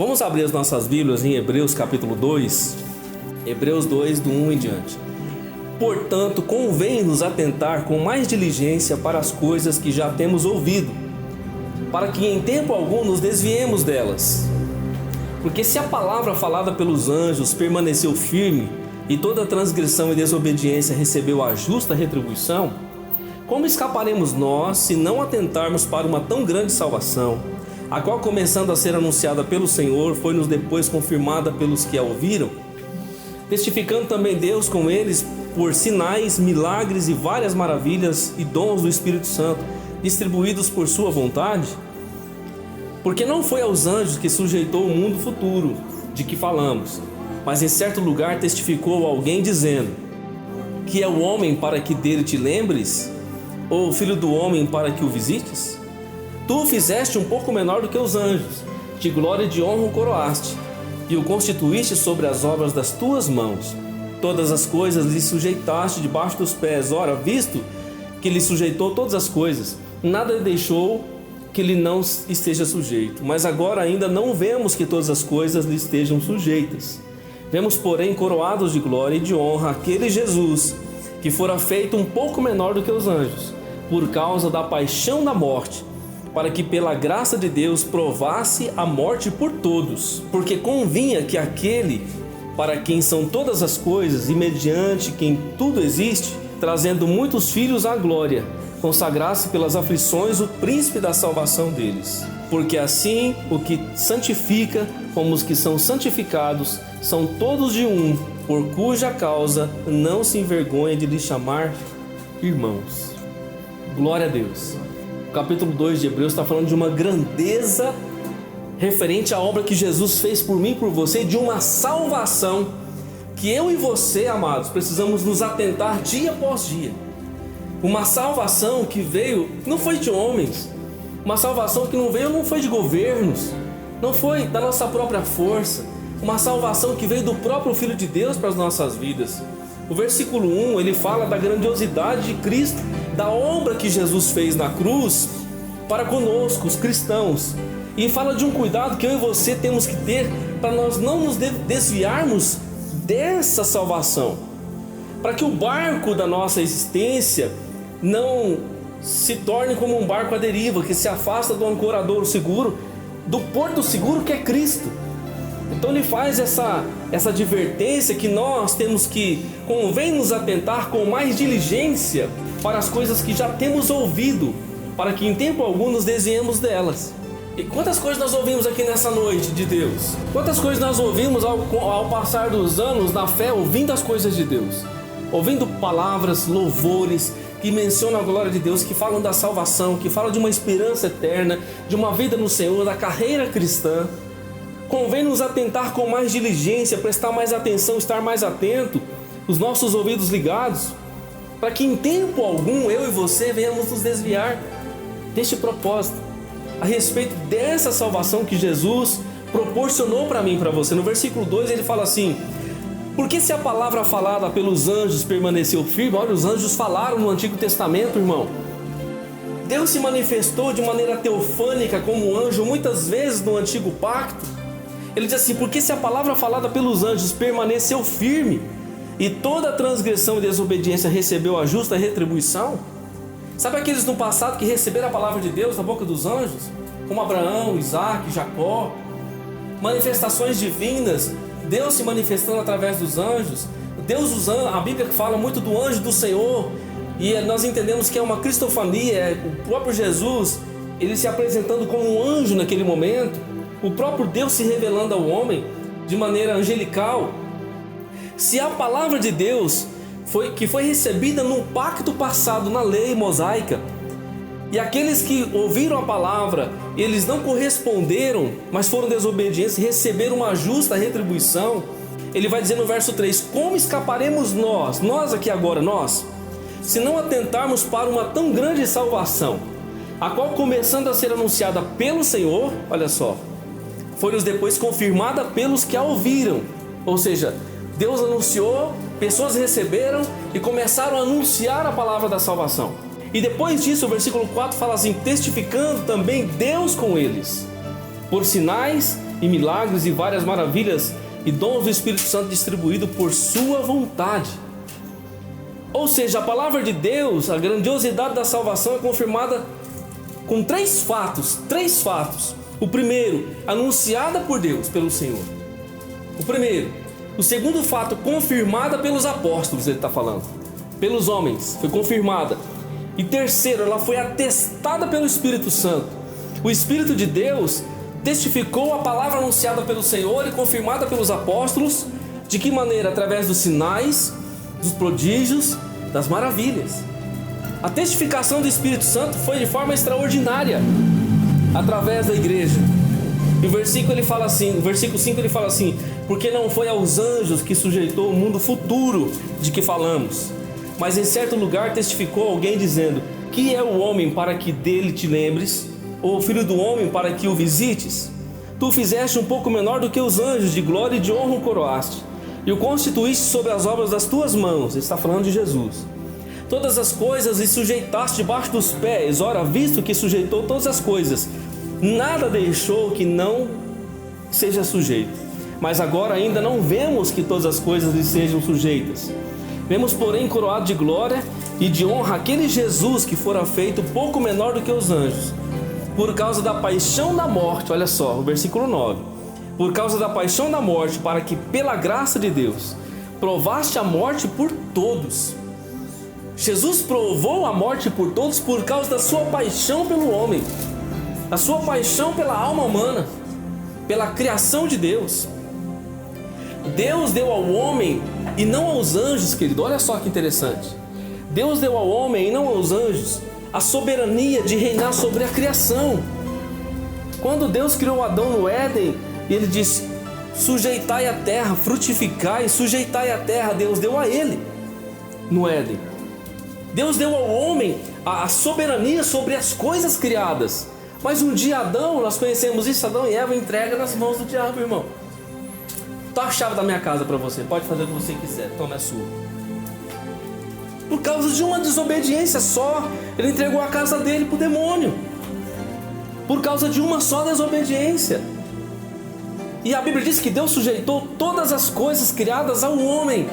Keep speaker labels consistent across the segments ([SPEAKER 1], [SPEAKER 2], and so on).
[SPEAKER 1] Vamos abrir as nossas Bíblias em Hebreus capítulo 2, Hebreus 2, do 1 em diante. Portanto, convém-nos atentar com mais diligência para as coisas que já temos ouvido, para que em tempo algum nos desviemos delas. Porque se a palavra falada pelos anjos permaneceu firme, e toda transgressão e desobediência recebeu a justa retribuição, como escaparemos nós se não atentarmos para uma tão grande salvação, a qual, começando a ser anunciada pelo Senhor, foi-nos depois confirmada pelos que a ouviram, testificando também Deus com eles por sinais, milagres e várias maravilhas e dons do Espírito Santo, distribuídos por sua vontade? Porque não foi aos anjos que sujeitou o mundo futuro, de que falamos, mas em certo lugar testificou alguém dizendo: que é o homem para que dele te lembres? Ou o filho do homem para que o visites? Tu o fizeste um pouco menor do que os anjos, de glória e de honra o coroaste, e o constituíste sobre as obras das tuas mãos. Todas as coisas lhe sujeitaste debaixo dos pés. Ora, visto que lhe sujeitou todas as coisas, nada lhe deixou que lhe não esteja sujeito. Mas agora ainda não vemos que todas as coisas lhe estejam sujeitas. Vemos, porém, coroados de glória e de honra aquele Jesus, que fora feito um pouco menor do que os anjos, por causa da paixão da morte, para que pela graça de Deus provasse a morte por todos. Porque convinha que aquele para quem são todas as coisas e mediante quem tudo existe, trazendo muitos filhos à glória, consagrasse pelas aflições o príncipe da salvação deles. Porque assim o que santifica como os que são santificados são todos de um, por cuja causa não se envergonha de lhe chamar irmãos. Glória a Deus. O capítulo 2 de Hebreus está falando de uma grandeza referente à obra que Jesus fez por mim e por você, de uma salvação que eu e você, amados, precisamos nos atentar dia após dia. Uma salvação que veio, não foi de homens, uma salvação que não foi de governos, não foi da nossa própria força, uma salvação que veio do próprio Filho de Deus para as nossas vidas. O versículo 1, ele fala da grandiosidade de Cristo, da obra que Jesus fez na cruz para conosco, os cristãos. E fala de um cuidado que eu e você temos que ter para nós não nos desviarmos dessa salvação. Para que o barco da nossa existência não se torne como um barco à deriva, que se afasta do ancoradouro seguro, do porto seguro que é Cristo. Então ele faz essa advertência que nós temos que, convém nos atentar com mais diligência para as coisas que já temos ouvido, para que em tempo algum nos desviemos delas. E quantas coisas nós ouvimos aqui nessa noite de Deus? Quantas coisas nós ouvimos ao passar dos anos na fé, ouvindo as coisas de Deus? Ouvindo palavras, louvores que mencionam a glória de Deus, que falam da salvação, que falam de uma esperança eterna, de uma vida no Senhor, da carreira cristã. Convém nos atentar com mais diligência, prestar mais atenção, estar mais atento, os nossos ouvidos ligados, para que em tempo algum eu e você venhamos nos desviar deste propósito, a respeito dessa salvação que Jesus proporcionou para mim e para você. No versículo 2 ele fala assim: porque se a palavra falada pelos anjos permaneceu firme, olha, os anjos falaram no Antigo Testamento, irmão. Deus se manifestou de maneira teofânica como anjo muitas vezes no Antigo Pacto. Ele diz assim: porque se a palavra falada pelos anjos permaneceu firme, e toda transgressão e desobediência recebeu a justa retribuição. Sabe aqueles no passado que receberam a palavra de Deus da boca dos anjos? Como Abraão, Isaac, Jacó. Manifestações divinas, Deus se manifestando através dos anjos. Deus usando, a Bíblia fala muito do anjo do Senhor. E nós entendemos que é uma cristofania, é o próprio Jesus, ele se apresentando como um anjo naquele momento. O próprio Deus se revelando ao homem de maneira angelical. Se a palavra de Deus que foi recebida no pacto passado, na lei mosaica, e aqueles que ouviram a palavra, eles não corresponderam, mas foram desobedientes, receberam uma justa retribuição, ele vai dizer no verso 3, como escaparemos nós aqui agora, nós, se não atentarmos para uma tão grande salvação, a qual, começando a ser anunciada pelo Senhor, olha só, foi-nos depois confirmada pelos que a ouviram. Ou seja, Deus anunciou, pessoas receberam e começaram a anunciar a palavra da salvação. E depois disso, o versículo 4 fala assim, testificando também Deus com eles, por sinais, e milagres e várias maravilhas e dons do Espírito Santo distribuído por sua vontade. Ou seja, a palavra de Deus, a grandiosidade da salvação é confirmada com três fatos. O primeiro, anunciada por Deus, pelo Senhor. O primeiro. O segundo fato, confirmada pelos apóstolos, ele está falando. Pelos homens, foi confirmada. E terceiro, ela foi atestada pelo Espírito Santo. O Espírito de Deus testificou a palavra anunciada pelo Senhor e confirmada pelos apóstolos. De que maneira? Através dos sinais, dos prodígios, das maravilhas. A testificação do Espírito Santo foi de forma extraordinária, através da igreja. E o versículo 5 ele fala assim: porque não foi aos anjos que sujeitou o mundo futuro de que falamos, mas em certo lugar testificou alguém dizendo: que é o homem para que dele te lembres, ou o filho do homem para que o visites? Tu o fizeste um pouco menor do que os anjos, de glória e de honra o coroaste, e o constituíste sobre as obras das tuas mãos. Ele está falando de Jesus. Todas as coisas lhe sujeitaste debaixo dos pés. Ora, visto que sujeitou todas as coisas, nada deixou que não seja sujeito. Mas agora ainda não vemos que todas as coisas lhe sejam sujeitas. Vemos, porém, coroado de glória e de honra aquele Jesus que fora feito pouco menor do que os anjos, por causa da paixão da morte. Olha só, o versículo 9. Por causa da paixão da morte, para que pela graça de Deus provaste a morte por todos. Jesus provou a morte por todos por causa da sua paixão pelo homem, a sua paixão pela alma humana, pela criação de Deus. Deus deu ao homem e não aos anjos, querido. Olha só que interessante. Deus deu ao homem e não aos anjos a soberania de reinar sobre a criação. Quando Deus criou Adão no Éden, ele disse: sujeitai a terra, frutificai, sujeitai a terra. Deus deu a ele no Éden. Deus deu ao homem a soberania sobre as coisas criadas. Mas um dia Adão, nós conhecemos isso, Adão e Eva entrega nas mãos do diabo, irmão. Toma a chave da minha casa para você, pode fazer o que você quiser, toma a sua. Por causa de uma desobediência só, ele entregou a casa dele para o demônio. Por causa de uma só desobediência. E a Bíblia diz que Deus sujeitou todas as coisas criadas ao homem.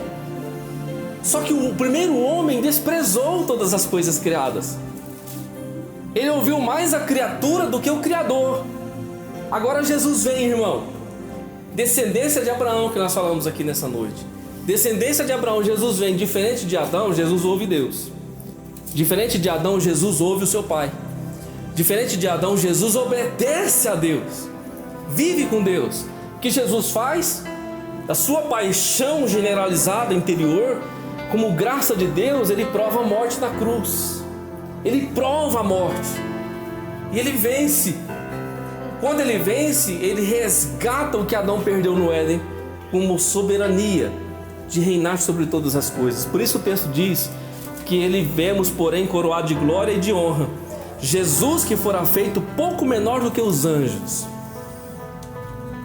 [SPEAKER 1] Só que o primeiro homem desprezou todas as coisas criadas. Ele ouviu mais a criatura do que o Criador. Agora Jesus vem, irmão. Descendência de Abraão, que nós falamos aqui nessa noite. Descendência de Abraão, Jesus vem. Diferente de Adão, Jesus ouve Deus. Diferente de Adão, Jesus ouve o seu pai. Diferente de Adão, Jesus obedece a Deus. Vive com Deus. O que Jesus faz? Da sua paixão generalizada interior, como graça de Deus, ele prova a morte na cruz. Ele prova a morte. E ele vence. Quando ele vence, ele resgata o que Adão perdeu no Éden, como soberania de reinar sobre todas as coisas. Por isso o texto diz que ele vemos, porém, coroado de glória e de honra. Jesus que fora feito pouco menor do que os anjos.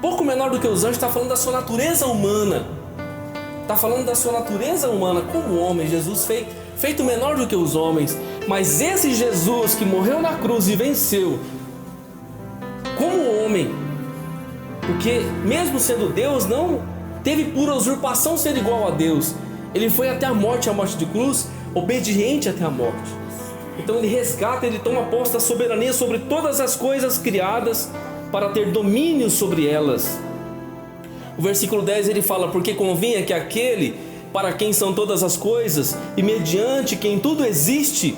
[SPEAKER 1] Pouco menor do que os anjos, está falando da sua natureza humana. Está falando da sua natureza humana como homem. Jesus feito menor do que os homens. Mas esse Jesus que morreu na cruz e venceu como homem, porque mesmo sendo Deus, não teve por usurpação ser igual a Deus. Ele foi até a morte de cruz, obediente até a morte. Então ele resgata, ele toma posse da soberania sobre todas as coisas criadas, para ter domínio sobre elas. O versículo 10 ele fala: porque convinha que aquele para quem são todas as coisas e mediante quem tudo existe,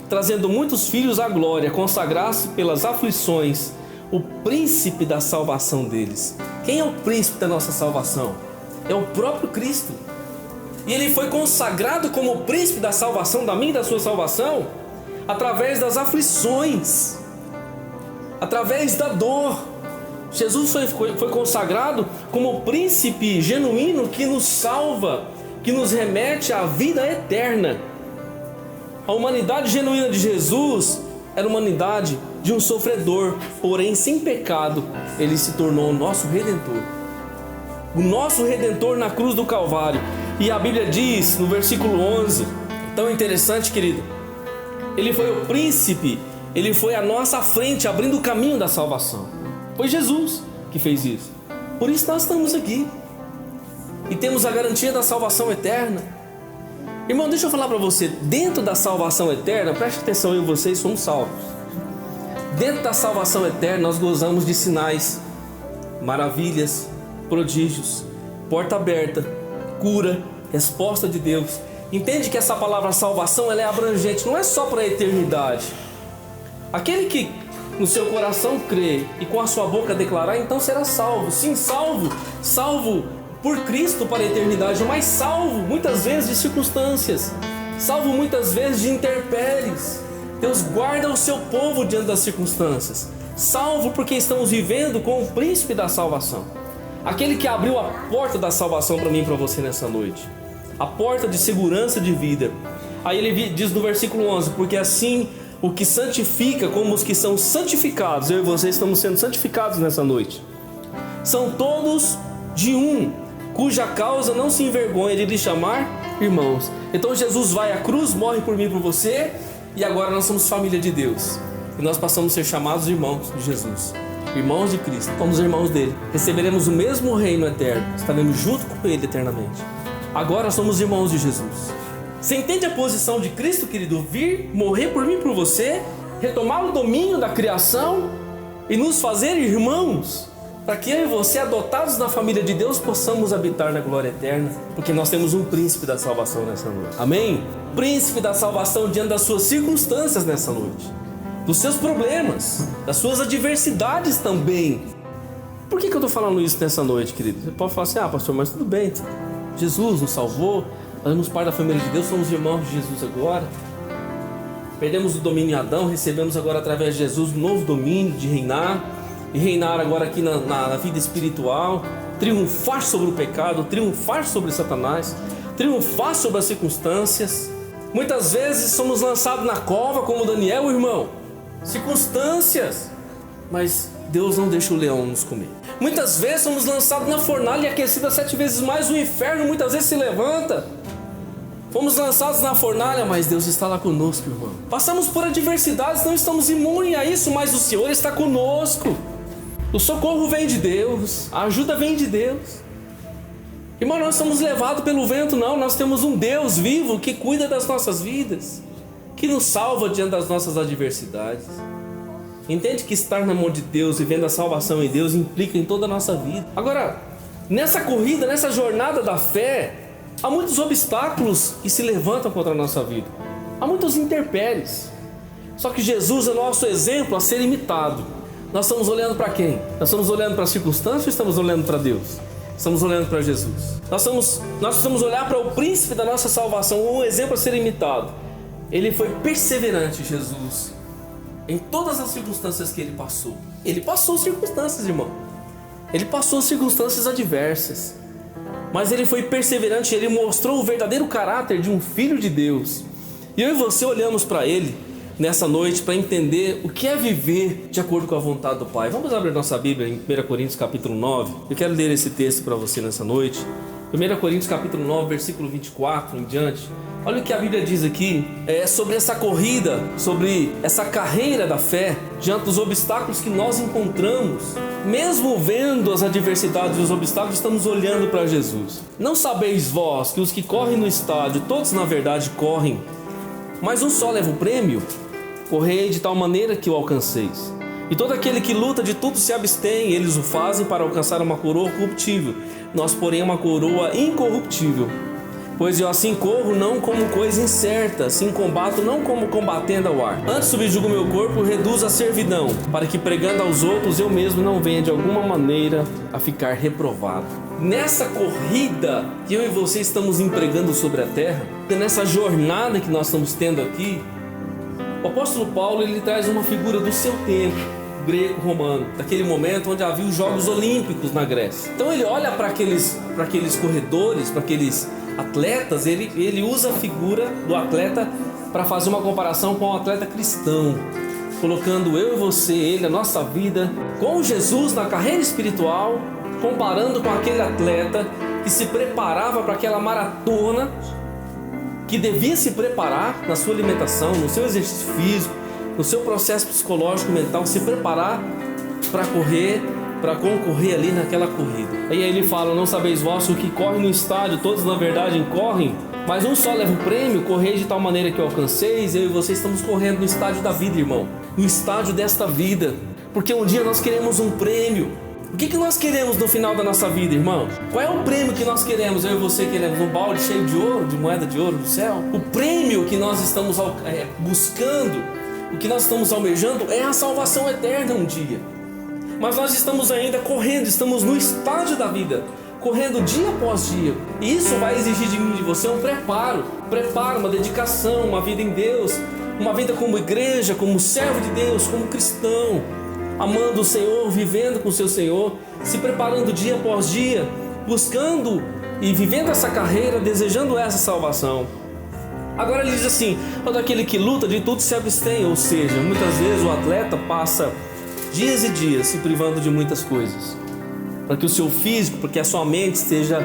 [SPEAKER 1] trazendo muitos filhos à glória, consagrasse pelas aflições o príncipe da salvação deles. Quem é o príncipe da nossa salvação? É o próprio Cristo. E ele foi consagrado como o príncipe da salvação, da minha e da sua salvação, através das aflições, através da dor. Jesus foi consagrado como o príncipe genuíno que nos salva, que nos remete à vida eterna. A humanidade genuína de Jesus era uma humanidade de um sofredor, porém sem pecado. Ele se tornou o nosso Redentor. O nosso Redentor na cruz do Calvário. E a Bíblia diz no versículo 11, tão interessante, querido: ele foi o príncipe, ele foi à nossa frente, abrindo o caminho da salvação. Foi Jesus. que fez isso. Por isso nós estamos aqui. E temos a garantia da salvação eterna. Irmão, deixa eu falar para você. Dentro da salvação eterna, preste atenção, eu e vocês somos salvos. Dentro da salvação eterna nós gozamos de sinais, maravilhas, prodígios, porta aberta, cura, resposta de Deus. Entende que essa palavra salvação ela é abrangente, não é só para a eternidade. Aquele que no seu coração crê e com a sua boca declarar, então será salvo. Sim, salvo por Cristo para a eternidade, mas salvo muitas vezes de circunstâncias, salvo muitas vezes de intempéries. Deus guarda o seu povo diante das circunstâncias, salvo porque estamos vivendo com o príncipe da salvação, aquele que abriu a porta da salvação para mim e para você nessa noite, a porta de segurança de vida. Aí ele diz no versículo 11, porque assim o que santifica como os que são santificados, eu e você estamos sendo santificados nessa noite, são todos de um, cuja causa não se envergonha de lhe chamar irmãos. Então Jesus vai à cruz, morre por mim e por você, e agora nós somos família de Deus, e nós passamos a ser chamados irmãos de Jesus, irmãos de Cristo, somos irmãos dele, receberemos o mesmo reino eterno, estaremos junto com ele eternamente. Agora somos irmãos de Jesus. Você entende a posição de Cristo, querido? Vir, morrer por mim e por você, retomar o domínio da criação e nos fazer irmãos, para que eu e você, adotados na família de Deus, possamos habitar na glória eterna, porque nós temos um príncipe da salvação nessa noite. Amém? Príncipe da salvação diante das suas circunstâncias nessa noite, dos seus problemas, das suas adversidades também. Por que eu estou falando isso nessa noite, querido? Você pode falar assim, pastor, mas tudo bem, Jesus nos salvou, nós somos parte da família de Deus, somos irmãos de Jesus agora. Perdemos o domínio em Adão, recebemos agora através de Jesus um novo domínio de reinar, e reinar agora aqui na vida espiritual, triunfar sobre o pecado, triunfar sobre Satanás, triunfar sobre as circunstâncias. Muitas vezes somos lançados na cova como Daniel, irmão, circunstâncias, mas Deus não deixa o leão nos comer. Muitas vezes somos lançados na fornalha e aquecida 7 vezes mais, o inferno muitas vezes se levanta. Fomos lançados na fornalha, mas Deus está lá conosco, irmão. Passamos por adversidades, não estamos imunes a isso, mas o Senhor está conosco. O socorro vem de Deus, a ajuda vem de Deus. Irmão, nós somos levados pelo vento, não. Nós temos um Deus vivo que cuida das nossas vidas, que nos salva diante das nossas adversidades. Entende que estar na mão de Deus, vivendo a salvação em Deus, implica em toda a nossa vida. Agora, nessa corrida, nessa jornada da fé, há muitos obstáculos que se levantam contra a nossa vida. Há muitos intempéries. Só que Jesus é o nosso exemplo a ser imitado. Nós estamos olhando para quem? Nós estamos olhando para as circunstâncias ou estamos olhando para Deus? Estamos olhando para Jesus. Nós precisamos olhar para o príncipe da nossa salvação, um exemplo a ser imitado. Ele foi perseverante, Jesus, em todas as circunstâncias que ele passou. Ele passou circunstâncias, irmão. Ele passou circunstâncias adversas. Mas ele foi perseverante, ele mostrou o verdadeiro caráter de um filho de Deus. E eu e você olhamos para ele nessa noite para entender o que é viver de acordo com a vontade do Pai. Vamos abrir nossa Bíblia em 1 Coríntios capítulo 9. Eu quero ler esse texto para você nessa noite. 1 Coríntios capítulo 9, versículo 24 em diante. Olha o que a Bíblia diz aqui, sobre essa corrida, sobre essa carreira da fé, diante dos obstáculos que nós encontramos. Mesmo vendo as adversidades e os obstáculos, estamos olhando para Jesus. Não sabeis vós que os que correm no estádio, todos na verdade correm, mas um só leva o prêmio? Correi de tal maneira que o alcanceis. E todo aquele que luta de tudo se abstém, eles o fazem para alcançar uma coroa corruptível, nós porém uma coroa incorruptível. Pois eu assim corro não como coisa incerta, assim combato não como combatendo ao ar. Antes subjugo meu corpo, reduzo a servidão, para que pregando aos outros eu mesmo não venha de alguma maneira a ficar reprovado. Nessa corrida que eu e você estamos empregando sobre a terra, nessa jornada que nós estamos tendo aqui, o apóstolo Paulo ele traz uma figura do seu tempo, greco-romano, daquele momento onde havia os Jogos Olímpicos na Grécia. Então ele olha para aqueles corredores, para aqueles atletas, ele usa a figura do atleta para fazer uma comparação com um atleta cristão, colocando eu e você, ele, a nossa vida com Jesus na carreira espiritual, comparando com aquele atleta que se preparava para aquela maratona, que devia se preparar na sua alimentação, no seu exercício físico, no seu processo psicológico e mental, se preparar para correr para concorrer ali naquela corrida. E aí ele fala: não sabeis vós o que corre no estádio, todos na verdade correm, mas um só leva o prêmio, correi de tal maneira que alcanceis. Eu e você estamos correndo no estádio da vida, irmão, no estádio desta vida, porque um dia nós queremos um prêmio. O que nós queremos no final da nossa vida, irmão? Qual é o prêmio que nós queremos? Eu e você queremos um balde cheio de ouro, de moeda de ouro do céu? O prêmio que nós estamos buscando, o que nós estamos almejando é a salvação eterna um dia. Mas nós estamos ainda correndo, estamos no estádio da vida, correndo dia após dia. E isso vai exigir de mim e de você um preparo, uma dedicação, uma vida em Deus, uma vida como igreja, como servo de Deus, como cristão, amando o Senhor, vivendo com o seu Senhor, se preparando dia após dia, buscando e vivendo essa carreira, desejando essa salvação. Agora ele diz assim: todo aquele que luta de tudo se abstém. Ou seja, muitas vezes o atleta passa dias e dias se privando de muitas coisas, para que o seu físico, para que a sua mente esteja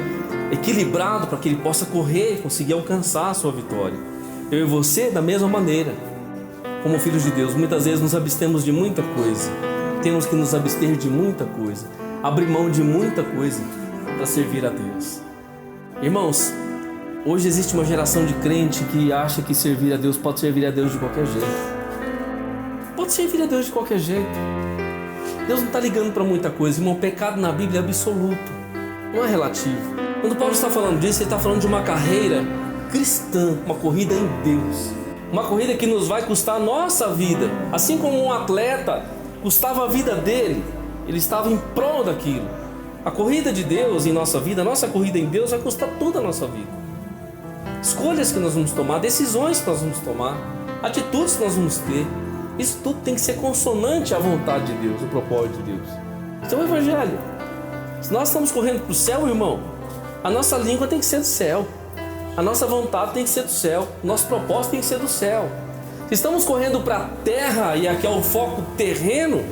[SPEAKER 1] equilibrado, para que ele possa correr e conseguir alcançar a sua vitória. Eu e você, da mesma maneira, como filhos de Deus, muitas vezes nos abstemos de muita coisa. Temos que nos abster de muita coisa, abrir mão de muita coisa para servir a Deus. Irmãos, hoje existe uma geração de crente que acha que servir a Deus pode servir a Deus de qualquer jeito. Pode servir a Deus de qualquer jeito. Deus não está ligando para muita coisa, irmão. O pecado na Bíblia é absoluto, não é relativo. Quando Paulo está falando disso, ele está falando de uma carreira cristã, uma corrida em Deus, uma corrida que nos vai custar a nossa vida. Assim como um atleta custava a vida dele, ele estava em prol daquilo. A corrida de Deus em nossa vida, a nossa corrida em Deus vai custar toda a nossa vida. Escolhas que nós vamos tomar, decisões que nós vamos tomar, atitudes que nós vamos ter, isso tudo tem que ser consonante à vontade de Deus, ao propósito de Deus. Isso é o Evangelho. Se nós estamos correndo para o céu, irmão, a nossa língua tem que ser do céu, a nossa vontade tem que ser do céu, o nosso propósito tem que ser do céu. Se estamos correndo para a terra, e aqui é o foco terreno,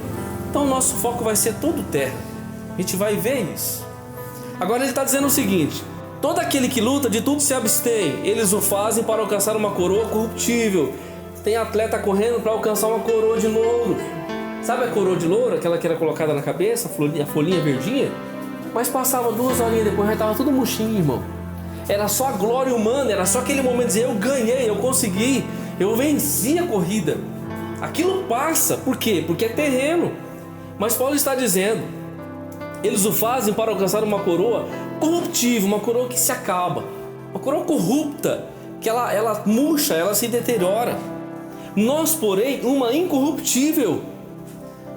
[SPEAKER 1] então o nosso foco vai ser todo terra. A gente vai ver isso. Agora ele está dizendo o seguinte: todo aquele que luta de tudo se abstém, eles o fazem para alcançar uma coroa corruptível. Tem atleta correndo para alcançar uma coroa de louro. Sabe a coroa de louro? Aquela que era colocada na cabeça, a folhinha verdinha? Mas passava 2 horinhas depois, já estava tudo murchinho, irmão. Era só a glória humana, era só aquele momento de dizer: eu ganhei, eu consegui, eu venci a corrida. Aquilo passa, por quê? Porque é terreno. Mas Paulo está dizendo: eles o fazem para alcançar uma coroa corruptível, uma coroa que se acaba, uma coroa corrupta, que ela murcha, ela se deteriora. Nós, porém, uma incorruptível,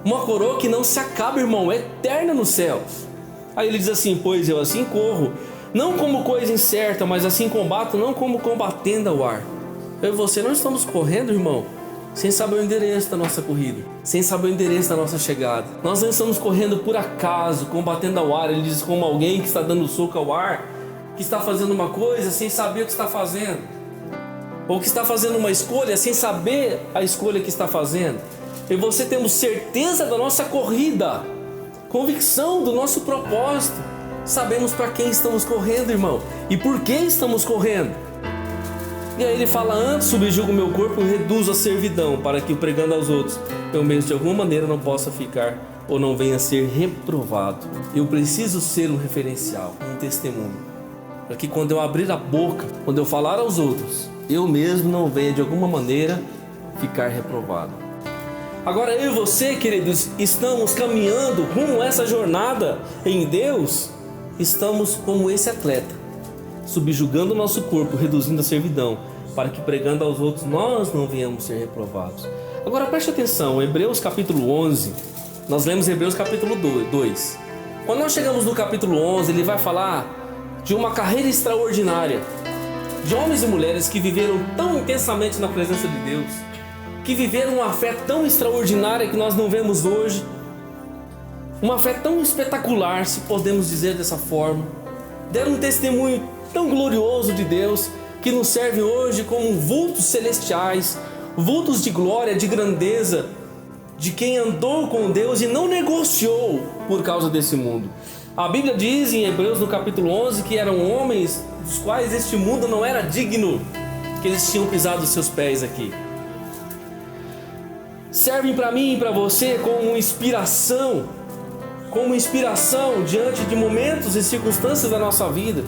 [SPEAKER 1] uma coroa que não se acaba, irmão, é eterna nos céus. Aí ele diz assim: pois eu assim corro, não como coisa incerta, mas assim combato, não como combatendo ao ar. Eu e você não estamos correndo, irmão, sem saber o endereço da nossa corrida, sem saber o endereço da nossa chegada. Nós não estamos correndo por acaso, combatendo ao ar. Ele diz como alguém que está dando soco ao ar, que está fazendo uma coisa sem saber o que está fazendo, ou que está fazendo uma escolha sem saber a escolha que está fazendo. Eu e você temos certeza da nossa corrida, convicção do nosso propósito. Sabemos para quem estamos correndo, irmão, e por que estamos correndo. E aí ele fala: antes subjugo o meu corpo e reduzo a servidão, para que, pregando aos outros, eu mesmo de alguma maneira não possa ficar ou não venha a ser reprovado. Eu preciso ser um referencial, um testemunho, para que quando eu abrir a boca, quando eu falar aos outros, eu mesmo não venha de alguma maneira ficar reprovado. Agora eu e você, queridos, estamos caminhando rumo a essa jornada em Deus. Estamos como esse atleta, subjugando o nosso corpo, reduzindo a servidão, para que, pregando aos outros, nós não venhamos ser reprovados. Agora preste atenção, Hebreus capítulo 11, nós lemos Hebreus capítulo 2. Quando nós chegamos no capítulo 11, ele vai falar de uma carreira extraordinária, de homens e mulheres que viveram tão intensamente na presença de Deus, que viveram uma fé tão extraordinária que nós não vemos hoje, uma fé tão espetacular, se podemos dizer dessa forma, deram um testemunho tão glorioso de Deus, que nos serve hoje como vultos celestiais, vultos de glória, de grandeza, de quem andou com Deus e não negociou por causa desse mundo. A Bíblia diz em Hebreus no capítulo 11 que eram homens dos quais este mundo não era digno, que eles tinham pisado os seus pés aqui. Servem para mim e para você como inspiração, como inspiração diante de momentos e circunstâncias da nossa vida.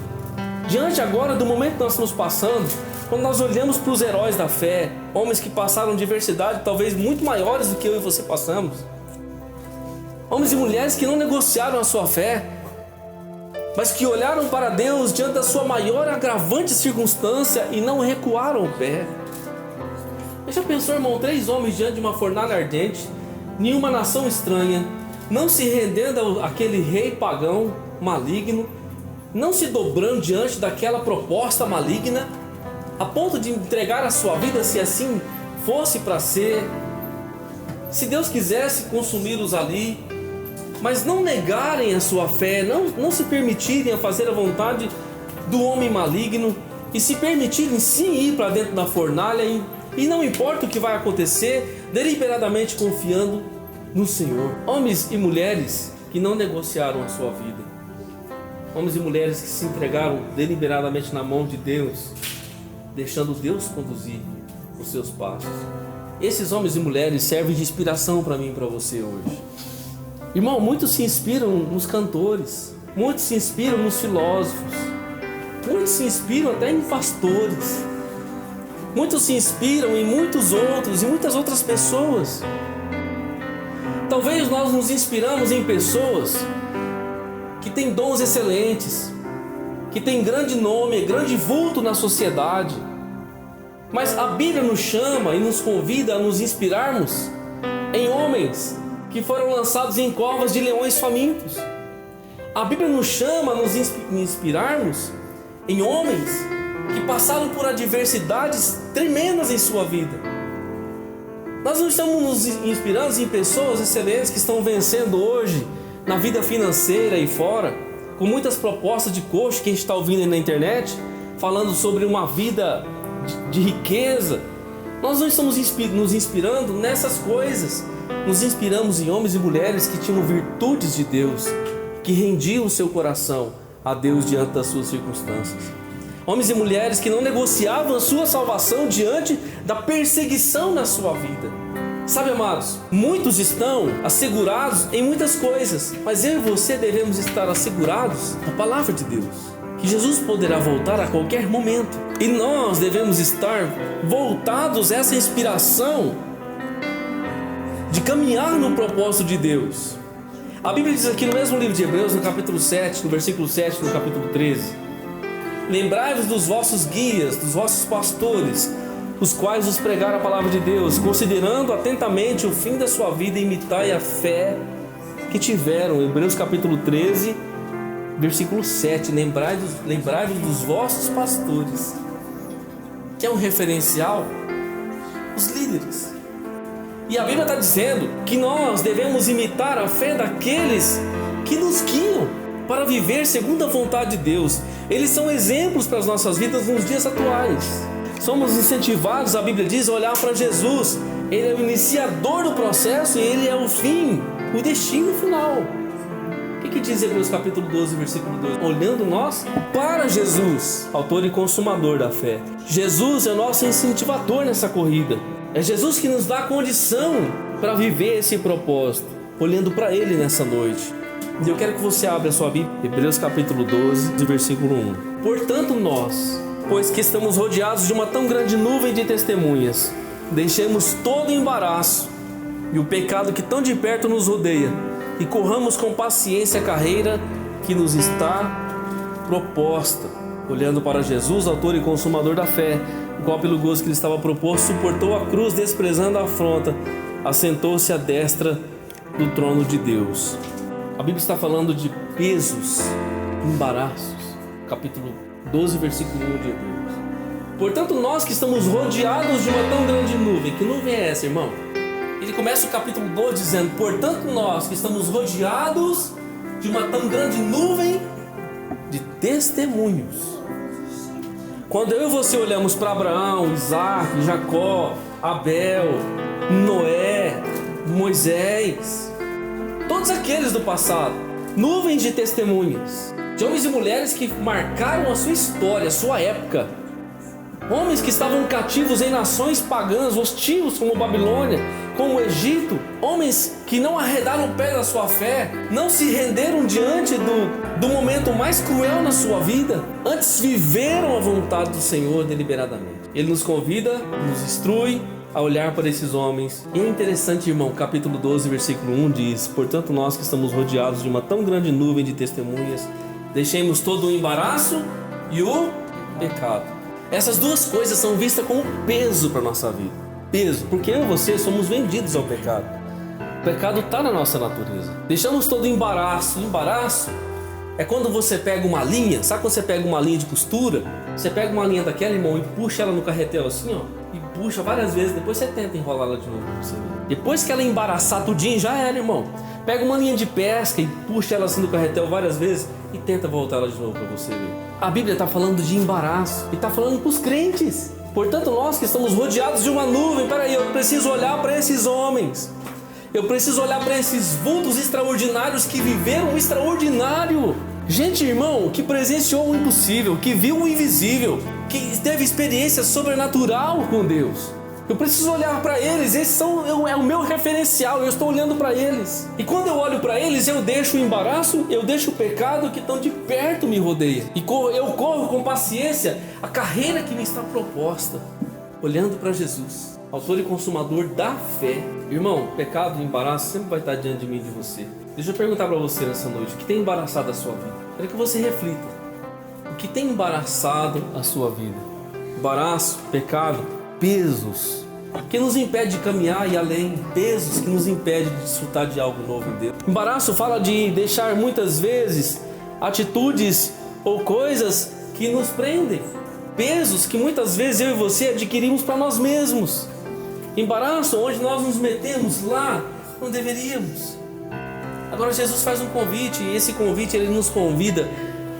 [SPEAKER 1] Diante agora do momento que nós estamos passando, quando nós olhamos para os heróis da fé, homens que passaram diversidade talvez muito maiores do que eu e você passamos, homens e mulheres que não negociaram a sua fé, mas que olharam para Deus diante da sua maior agravante circunstância e não recuaram o pé. Você já pensou, irmão, 3 homens diante de uma fornalha ardente, nenhuma nação estranha, não se rendendo àquele rei pagão maligno, não se dobrando diante daquela proposta maligna, a ponto de entregar a sua vida se assim fosse para ser, se Deus quisesse consumi-los ali, mas não negarem a sua fé, não se permitirem a fazer a vontade do homem maligno e se permitirem sim ir para dentro da fornalha e não importa o que vai acontecer, deliberadamente confiando no Senhor. Homens e mulheres que não negociaram a sua vida, homens e mulheres que se entregaram deliberadamente na mão de Deus, deixando Deus conduzir os seus passos. Esses homens e mulheres servem de inspiração para mim e para você hoje. Irmão, muitos se inspiram nos cantores, muitos se inspiram nos filósofos, muitos se inspiram até em pastores, muitos se inspiram em muitos outros e muitas outras pessoas. Talvez nós nos inspiramos em pessoas que têm dons excelentes, que têm grande nome, grande vulto na sociedade, mas a Bíblia nos chama e nos convida a nos inspirarmos em homens que foram lançados em covas de leões famintos. A Bíblia nos chama a nos inspirarmos em homens que passaram por adversidades tremendas em sua vida. Nós não estamos nos inspirando em pessoas excelentes que estão vencendo hoje na vida financeira e fora, com muitas propostas de coach que a gente está ouvindo aí na internet, falando sobre uma vida de riqueza. Nós não estamos nos inspirando nessas coisas. Nos inspiramos em homens e mulheres que tinham virtudes de Deus, que rendiam o seu coração a Deus diante das suas circunstâncias. Homens e mulheres que não negociavam a sua salvação diante da perseguição na sua vida. Sabe, amados, muitos estão assegurados em muitas coisas, mas eu e você devemos estar assegurados na palavra de Deus, que Jesus poderá voltar a qualquer momento. E nós devemos estar voltados a essa inspiração de caminhar no propósito de Deus. A Bíblia diz aqui no mesmo livro de Hebreus, no capítulo 7, no versículo 7, no capítulo 13: lembrai-vos dos vossos guias, dos vossos pastores, os quais vos pregaram a palavra de Deus, considerando atentamente o fim da sua vida, imitai a fé que tiveram. Hebreus capítulo 13, versículo 7, lembrai-vos dos vossos pastores, que é um referencial, os líderes. E a Bíblia está dizendo que nós devemos imitar a fé daqueles que nos guiam para viver segundo a vontade de Deus. Eles são exemplos para as nossas vidas nos dias atuais. Somos incentivados, a Bíblia diz, a olhar para Jesus. Ele é o iniciador do processo e Ele é o fim, o destino final. O que diz Hebreus capítulo 12, versículo 2? Olhando nós para Jesus, autor e consumador da fé. Jesus é o nosso incentivador nessa corrida. É Jesus que nos dá a condição para viver esse propósito, olhando para Ele nessa noite. E eu quero que você abra a sua Bíblia, Hebreus capítulo 12, versículo 1. Portanto nós, pois que estamos rodeados de uma tão grande nuvem de testemunhas, deixemos todo o embaraço e o pecado que tão de perto nos rodeia, e corramos com paciência a carreira que nos está proposta, olhando para Jesus, autor e consumador da fé, o qual pelo gozo que lhe estava proposto suportou a cruz, desprezando a afronta, assentou-se à destra do trono de Deus. A Bíblia está falando de pesos, embaraços, capítulo 12, versículo 1 de Hebreus. Portanto, nós que estamos rodeados de uma tão grande nuvem. Que nuvem é essa, irmão? Ele começa o capítulo 12 dizendo: portanto, nós que estamos rodeados de uma tão grande nuvem de testemunhos. Quando eu e você olhamos para Abraão, Isaac, Jacó, Abel, Noé, Moisés, todos aqueles do passado, nuvens de testemunhas, de homens e mulheres que marcaram a sua história, a sua época, homens que estavam cativos em nações pagãs, hostis como Babilônia, como o Egito, Homens que não arredaram o pé da sua fé, não se renderam diante do momento mais cruel na sua vida, antes viveram a vontade do Senhor deliberadamente. Ele nos convida, nos instrui a olhar para esses homens. E é interessante, irmão, capítulo 12, versículo 1 diz: portanto, nós que estamos rodeados de uma tão grande nuvem de testemunhas, deixemos todo o embaraço e o pecado. Essas duas coisas são vistas como peso para a nossa vida. Peso, porque eu e você somos vendidos ao pecado. O pecado está na nossa natureza. Deixamos todo o embaraço. Embaraço é quando você pega uma linha. Sabe quando você pega uma linha de costura? Você pega uma linha daquela, irmão, e puxa ela no carretel assim, ó, e puxa várias vezes. Depois você tenta enrolar ela de novo pra você ver. Depois que ela embaraçar tudinho, já era, irmão. Pega uma linha de pesca e puxa ela assim no carretel várias vezes e tenta voltar ela de novo para você ver. A Bíblia está falando de embaraço e está falando para os crentes. Portanto, nós que estamos rodeados de uma nuvem, peraí, eu preciso olhar para esses homens. Eu preciso olhar para esses vultos extraordinários que viveram o extraordinário. Gente, irmão, que presenciou o impossível, que viu o invisível, que teve experiência sobrenatural com Deus. Eu preciso olhar para eles, é o meu referencial, eu estou olhando para eles. E quando eu olho para eles, eu deixo o embaraço, eu deixo o pecado que tão de perto me rodeia. E eu corro com paciência a carreira que me está proposta, olhando para Jesus, autor e consumador da fé. Irmão, pecado e embaraço sempre vai estar diante de mim e de você. Deixa eu perguntar para você nessa noite, o que tem embaraçado a sua vida? Quero que você reflita. O que tem embaraçado a sua vida? Embaraço, pecado, pesos que nos impede de caminhar e além, pesos que nos impede de desfrutar de algo novo em Deus. Embaraço fala de deixar muitas vezes atitudes ou coisas que nos prendem, pesos que muitas vezes eu e você adquirimos para nós mesmos. Embaraço onde nós nos metemos lá não deveríamos. Agora Jesus faz um convite, e esse convite ele nos convida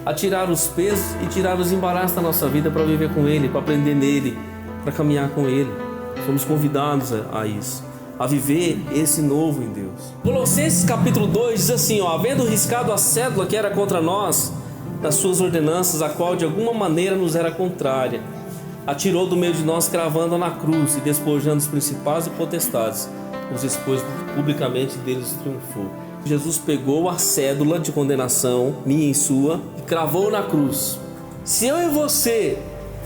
[SPEAKER 1] a tirar os pesos e tirar os embaraços da nossa vida para viver com Ele, para aprender nele, para caminhar com Ele. Somos convidados a isso, a viver esse novo em Deus. Colossenses capítulo 2 diz assim, ó: havendo riscado a cédula que era contra nós, das suas ordenanças, a qual de alguma maneira nos era contrária, atirou do meio de nós, cravando-a na cruz, e despojando os principais e potestades, os expôs publicamente, deles triunfou. Jesus pegou a cédula de condenação, minha e sua, e cravou na cruz. Se eu e você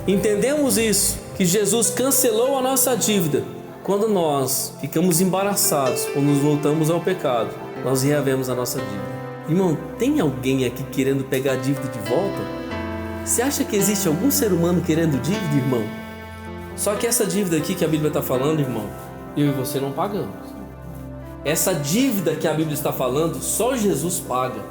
[SPEAKER 1] entendemos isso, que Jesus cancelou a nossa dívida, quando nós ficamos embaraçados, quando nos voltamos ao pecado, nós reavemos a nossa dívida. Irmão, tem alguém aqui querendo pegar a dívida de volta? Você acha que existe algum ser humano querendo dívida, irmão? Só que essa dívida aqui que a Bíblia está falando, irmão, eu e você não pagamos. Essa dívida que a Bíblia está falando, só Jesus paga.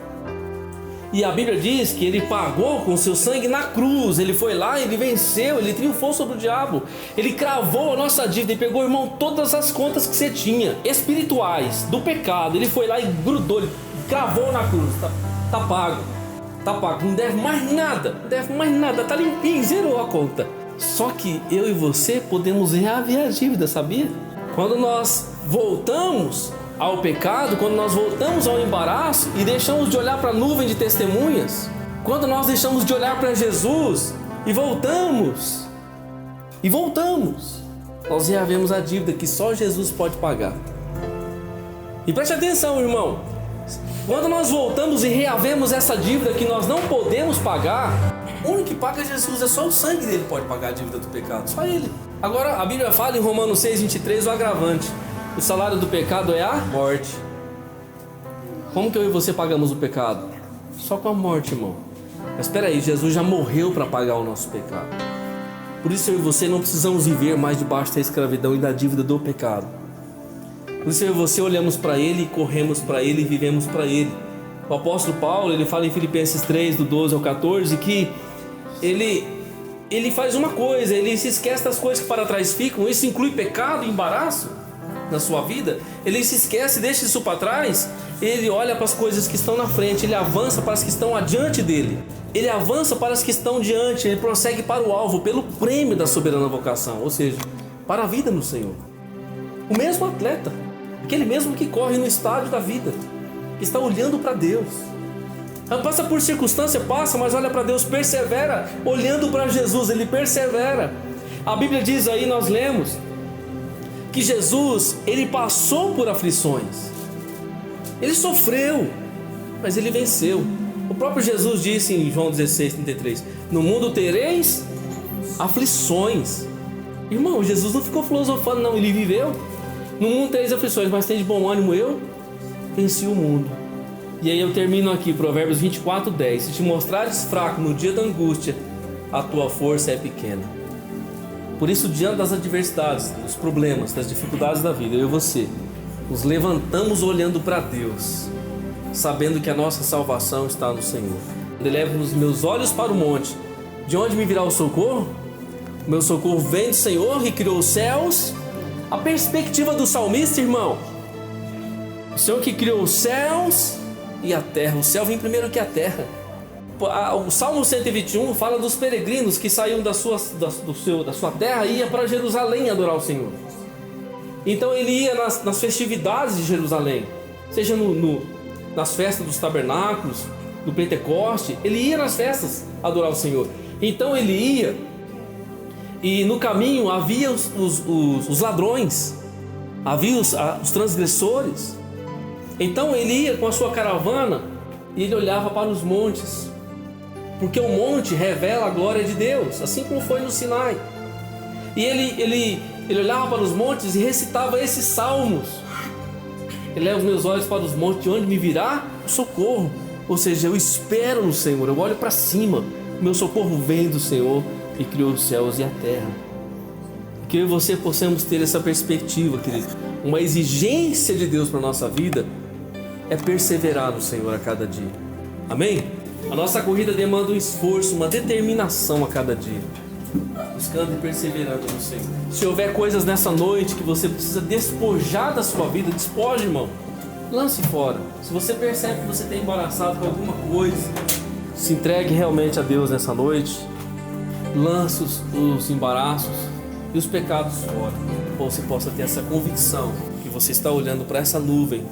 [SPEAKER 1] E a Bíblia diz que Ele pagou com seu sangue na cruz. Ele foi lá, Ele venceu, Ele triunfou sobre o diabo. Ele cravou a nossa dívida e pegou, irmão, todas as contas que você tinha, espirituais, do pecado. Ele foi lá e grudou, Ele cravou na cruz. Tá pago, tá pago, não deve mais nada, tá limpinho, zerou a conta. Só que eu e você podemos reaver a dívida, sabia? Quando nós voltamos ao pecado, quando nós voltamos ao embaraço e deixamos de olhar para a nuvem de testemunhas, quando nós deixamos de olhar para Jesus e voltamos, nós reavemos a dívida que só Jesus pode pagar. E preste atenção, irmão, quando nós voltamos e reavemos essa dívida que nós não podemos pagar, o único que paga é Jesus, é só o sangue dele que pode pagar a dívida do pecado, só Ele. Agora a Bíblia fala em Romanos 6:23 o agravante: o salário do pecado é a morte. Como que eu e você pagamos o pecado? Só com a morte, irmão. Mas espera aí, Jesus já morreu para pagar o nosso pecado. Por isso eu e você não precisamos viver mais debaixo da escravidão e da dívida do pecado. Por isso eu e você olhamos para Ele, corremos para Ele e vivemos para Ele. O apóstolo Paulo, ele fala em Filipenses 3, do 12 ao 14, que ele faz uma coisa, ele se esquece das coisas que para trás ficam. Isso inclui pecado e embaraço na sua vida. Ele se esquece, deixa isso para trás. Ele olha para as coisas que estão na frente, ele avança para as que estão adiante dele. Ele avança para as que estão diante, ele prossegue para o alvo, pelo prêmio da soberana vocação, ou seja, para a vida no Senhor. O mesmo atleta, aquele mesmo que corre no estádio da vida, que está olhando para Deus. Passa por circunstância, passa, mas olha para Deus, persevera, olhando para Jesus, ele persevera. A Bíblia diz aí, nós lemos, que Jesus, ele passou por aflições. Ele sofreu, mas ele venceu. O próprio Jesus disse em João 16:33: no mundo tereis aflições. Irmão, Jesus não ficou filosofando, não. Ele viveu. No mundo tereis aflições, mas tem de bom ânimo, eu venci o mundo. E aí eu termino aqui, Provérbios 24:10. Se te mostrares fraco no dia da angústia, a tua força é pequena. Por isso, diante das adversidades, dos problemas, das dificuldades da vida, eu e você nos levantamos olhando para Deus, sabendo que a nossa salvação está no Senhor. Elevo os meus olhos para o monte. De onde me virá o socorro? O meu socorro vem do Senhor que criou os céus. A perspectiva do salmista, irmão: o Senhor que criou os céus e a terra. O céu vem primeiro que a terra. O Salmo 121 fala dos peregrinos que saíam da sua terra e iam para Jerusalém adorar o Senhor. Então ele ia nas festividades de Jerusalém, seja nas festas dos tabernáculos, do Pentecoste. Ele ia nas festas adorar o Senhor. Então ele ia, e no caminho havia os ladrões, havia os transgressores. Então ele ia com a sua caravana e ele olhava para os montes, porque o monte revela a glória de Deus, assim como foi no Sinai. E ele olhava para os montes e recitava esses salmos: elevo os meus olhos para os montes, de onde me virá o socorro. Ou seja, eu espero no Senhor, eu olho para cima, meu socorro vem do Senhor que criou os céus e a terra. Que eu e você possamos ter essa perspectiva, querido. Uma exigência de Deus para a nossa vida é perseverar no Senhor a cada dia. Amém? A nossa corrida demanda um esforço, uma determinação a cada dia, buscando e perseverando no Senhor. Se houver coisas nessa noite que você precisa despojar da sua vida, despoje, irmão. Lance fora. Se você percebe que você está embaraçado com alguma coisa, se entregue realmente a Deus nessa noite. Lance os embaraços e os pecados fora, para você possa ter essa convicção que você está olhando para essa nuvem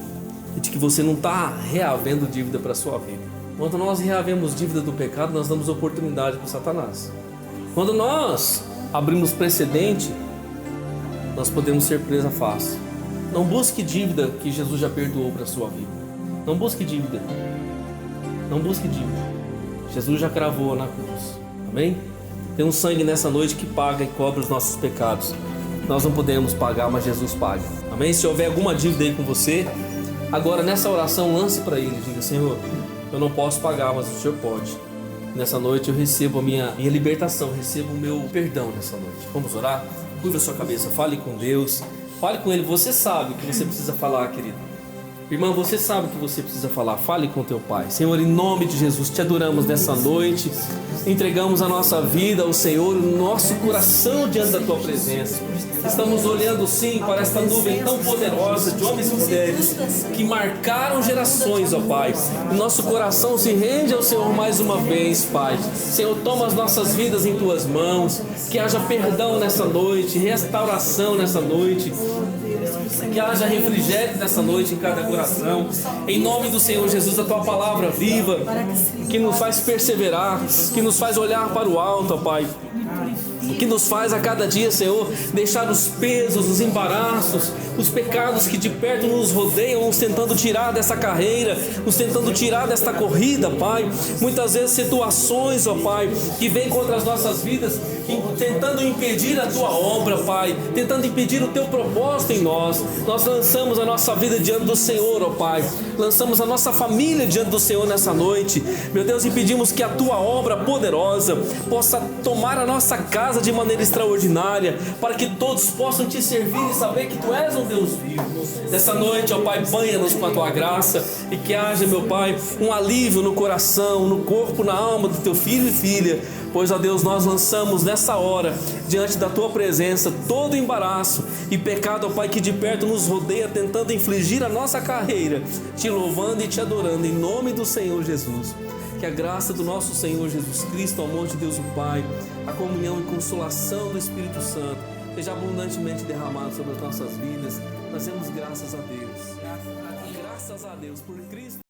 [SPEAKER 1] e de que você não está reavendo dívida para a sua vida. Quando nós reavemos dívida do pecado, nós damos oportunidade para Satanás. Quando nós abrimos precedente, nós podemos ser presa fácil. Não busque dívida que Jesus já perdoou para a sua vida. Não busque dívida. Não busque dívida. Jesus já cravou na cruz. Amém? Tem um sangue nessa noite que paga e cobre os nossos pecados. Nós não podemos pagar, mas Jesus paga. Amém? Se houver alguma dívida aí com você, agora nessa oração lance para Ele. Diga: Senhor, eu não posso pagar, mas o Senhor pode. Nessa noite eu recebo a minha libertação, recebo o meu perdão nessa noite. Vamos orar? Curva a sua cabeça, fale com Deus, fale com Ele. Você sabe o que você precisa falar, querido. Irmão, você sabe o que você precisa falar. Fale com teu Pai. Senhor, em nome de Jesus, te adoramos nessa noite. Entregamos a nossa vida ao Senhor, o nosso coração diante da tua presença. Estamos olhando sim para esta nuvem tão poderosa de homens e mulheres que marcaram gerações, ó Pai. O nosso coração se rende ao Senhor mais uma vez, Pai. Senhor, toma as nossas vidas em tuas mãos. Que haja perdão nessa noite, restauração nessa noite. Que haja refrigério nessa noite em cada coração. Em nome do Senhor Jesus, a tua palavra viva, que nos faz perseverar, que nos faz olhar para o alto, ó Pai. Que nos faz a cada dia, Senhor, deixar os pesos, os embaraços, os pecados que de perto nos rodeiam, nos tentando tirar dessa carreira, nos tentando tirar desta corrida, Pai. Muitas vezes situações, ó Pai, que vêm contra as nossas vidas, tentando impedir a tua obra, Pai, tentando impedir o teu propósito em nós. Nós lançamos a nossa vida diante do Senhor, ó Pai. Lançamos a nossa família diante do Senhor nessa noite, meu Deus, e pedimos que a tua obra poderosa possa tomar a nossa casa de maneira extraordinária, para que todos possam te servir e saber que tu és um Deus vivo. Nessa noite, ó Pai, banha-nos com a tua graça e que haja, meu Pai, um alívio no coração, no corpo, na alma do teu filho e filha. Pois, ó Deus, nós lançamos nessa hora, diante da tua presença, todo embaraço e pecado, ó Pai, que de perto nos rodeia, tentando infligir a nossa carreira, te louvando e te adorando, em nome do Senhor Jesus. Que a graça do nosso Senhor Jesus Cristo, o amor de Deus o Pai, a comunhão e consolação do Espírito Santo seja abundantemente derramado sobre as nossas vidas. Nós damos graças a Deus. Graças a Deus por Cristo.